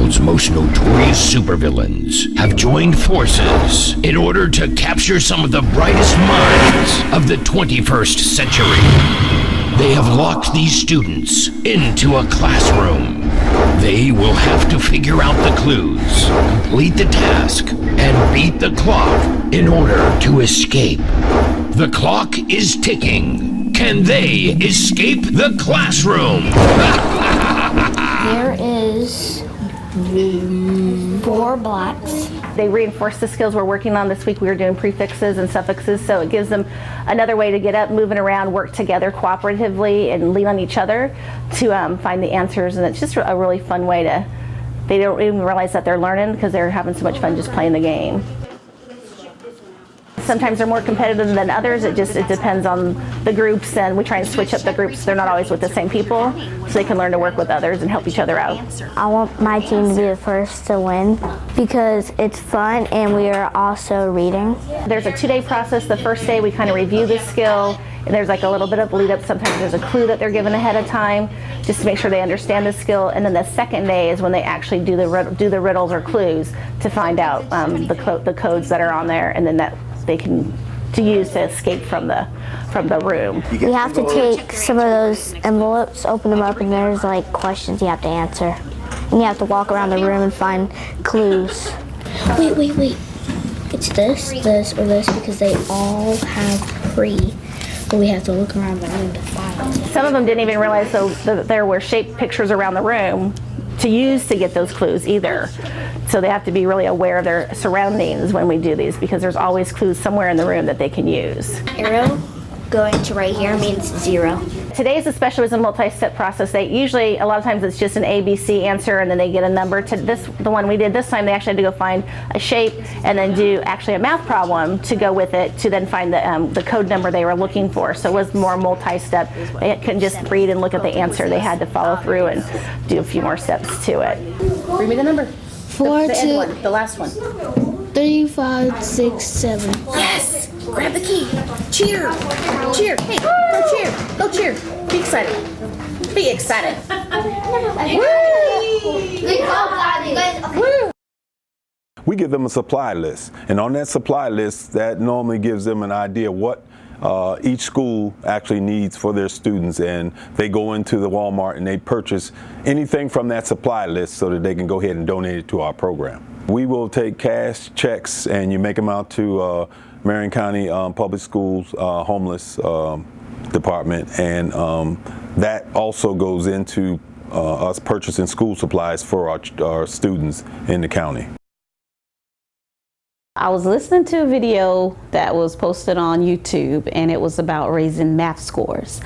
world's most notorious supervillains have joined forces in order to capture some of the brightest minds of the 21st century. They have locked these students into a classroom. They will have to figure out the clues, complete the task, and beat the clock in order to escape. The clock is ticking. Can they escape the classroom? There is 4 blocks. They reinforce the skills we're working on this week. We were doing prefixes and suffixes, so it gives them another way to get up, moving around, work together cooperatively, and lean on each other to find the answers. And it's just a really fun way to, they don't even realize that they're learning because they're having so much fun just playing the game. Sometimes they're more competitive than others. It depends on the groups, and we try and switch up the groups. They're not always with the same people, so they can learn to work with others and help each other out. I want my team to be the first to win because it's fun and we are also reading. There's a 2-day process. The first day we kind of review the skill, and there's like a little bit of lead up. Sometimes there's a clue that they're given ahead of time just to make sure they understand the skill, and then the second day is when they actually do the riddles or clues to find out the codes that are on there, and then that they can use to escape from the room. You have to take some of those envelopes, open them up, and there's like questions you have to answer. And you have to walk around the room and find clues. Wait. It's this, or this, because they all have pre. But we have to look around the room to find it. Some of them didn't even realize that there were shaped pictures around the room to use to get those clues either. So they have to be really aware of their surroundings when we do these, because there's always clues somewhere in the room that they can use. Arrow going to right here means 0. Today's especially was a multi-step process. They usually, a lot of times it's just an ABC answer and then they get a number. To this, the one we did this time, they actually had to go find a shape and then do actually a math problem to go with it to then find the code number they were looking for. So it was more multi-step. They couldn't just read and look at the answer. They had to follow through and do a few more steps to it. Read me the number. 4, the 2, end one, the last one. 3, 5, 6, 7. Yes! Grab the key. Cheer! Cheer! Hey, go cheer! Go cheer! Be excited. Be excited. Woo! We give them a supply list, and on that supply list, that normally gives them an idea what each school actually needs for their students, and they go into the Walmart and they purchase anything from that supply list so that they can go ahead and donate it to our program. We will take cash, checks, and you make them out to Marion County Public Schools Homeless Department, and that also goes into us purchasing school supplies for our students in the county. I was listening to a video that was posted on YouTube, and it was about raising math scores.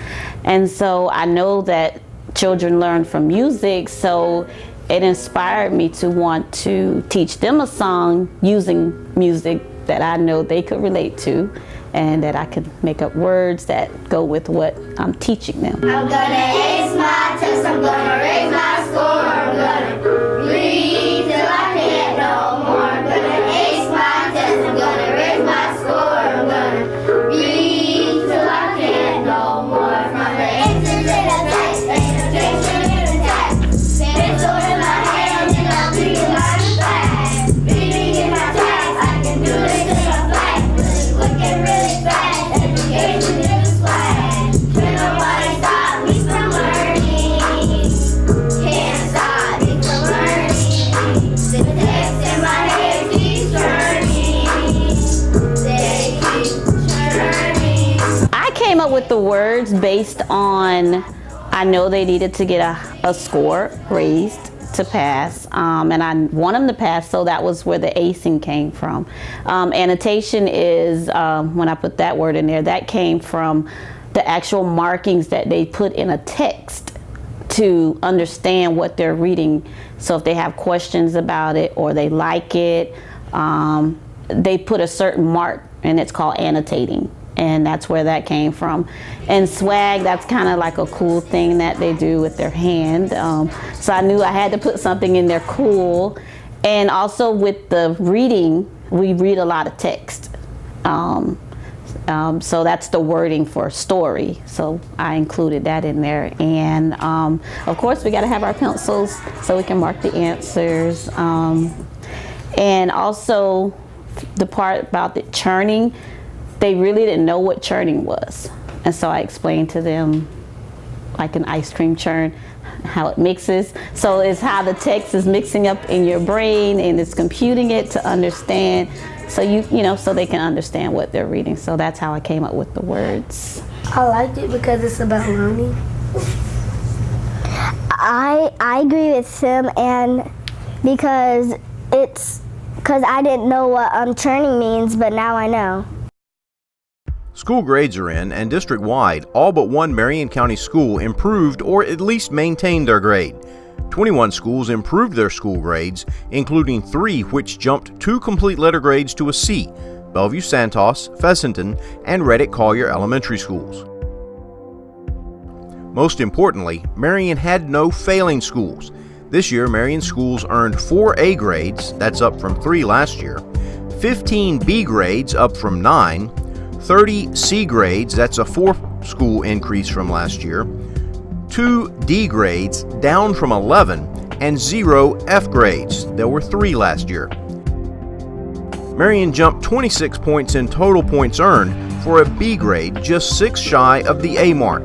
And so I know that children learn from music, so it inspired me to want to teach them a song using music that I know they could relate to, and that I could make up words that go with what I'm teaching them. I'm gonna ace my test, I'm gonna raise my score, I'm gonna read till I can't no more. I'm gonna ace my test, I'm gonna raise my score, I'm gonna read till I can't no more. From the X's and the types, and the type, pencil in my hand and I'll be my fast. Reading in my class, I can do this in a flash. Really quick and really fast, education in the swag. Can nobody stop me from learning? Can't stop me from learning. The text in my head keeps turning. They keep turning. I came up with the words based on, I know they needed to get a score raised to pass, and I want them to pass, so that was where the acing came from. Annotation is, when I put that word in there, that came from the actual markings that they put in a text to understand what they're reading. So if they have questions about it or they like it, they put a certain mark, and it's called annotating. And that's where that came from. And swag, that's kind of like a cool thing that they do with their hand. So I knew I had to put something in there cool. And also with the reading, we read a lot of text. So that's the wording for story. So I included that in there. And of course, we got to have our pencils so we can mark the answers. And also the part about the churning, they really didn't know what churning was. And so I explained to them, like an ice cream churn, how it mixes. So it's how the text is mixing up in your brain and it's computing it to understand. So you know, so they can understand what they're reading. So that's how I came up with the words. I liked it because it's about learning. I agree with Sim, and because I didn't know what churning means, but now I know. School grades are in, and district-wide, all but one Marion County school improved or at least maintained their grade. 21 schools improved their school grades, including 3 which jumped 2 complete letter grades to a C: Bellevue Santos, Pheasanton, and Reddick Collier Elementary Schools. Most importantly, Marion had no failing schools. This year, Marion schools earned 4 A grades, that's up from 3 last year, 15 B grades, up from 9, 30 C grades, that's a 4 school increase from last year, 2 D grades, down from 11, and 0 F grades, there were 3 last year. Marion jumped 26 points in total points earned for a B grade, just 6 shy of the A mark.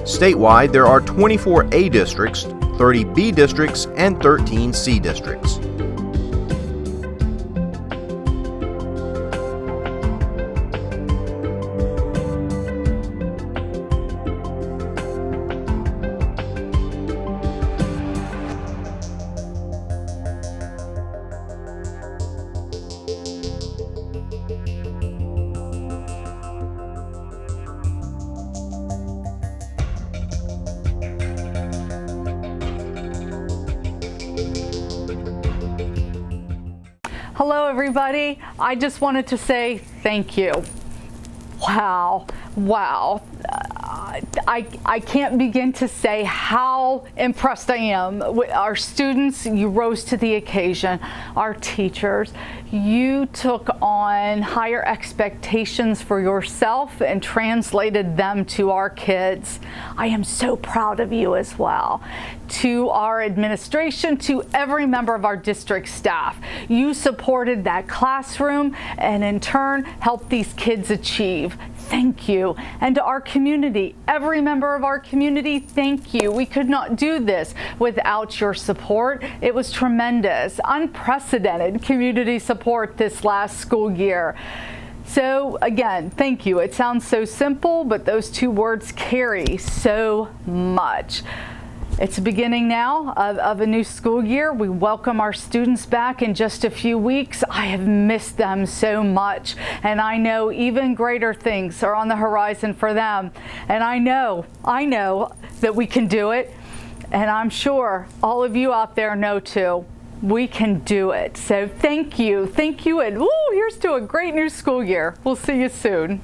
Statewide, there are 24 A districts, 30 B districts, and 13 C districts. Hello everybody, I just wanted to say thank you. Wow. I can't begin to say how impressed I am with our students. You rose to the occasion. Our teachers, you took on higher expectations for yourself and translated them to our kids. I am so proud of you as well. To our administration, to every member of our district staff, you supported that classroom and in turn helped these kids achieve. Thank you. And to our community, every member of our community, thank you. We could not do this without your support. It was tremendous, unprecedented community support this last school year. So again, thank you. It sounds so simple, but those 2 words carry so much. It's the beginning now of a new school year. We welcome our students back in just a few weeks. I have missed them so much, and I know even greater things are on the horizon for them. And I know that we can do it, and I'm sure all of you out there know too. We can do it. So thank you, and here's to a great new school year. We'll see you soon.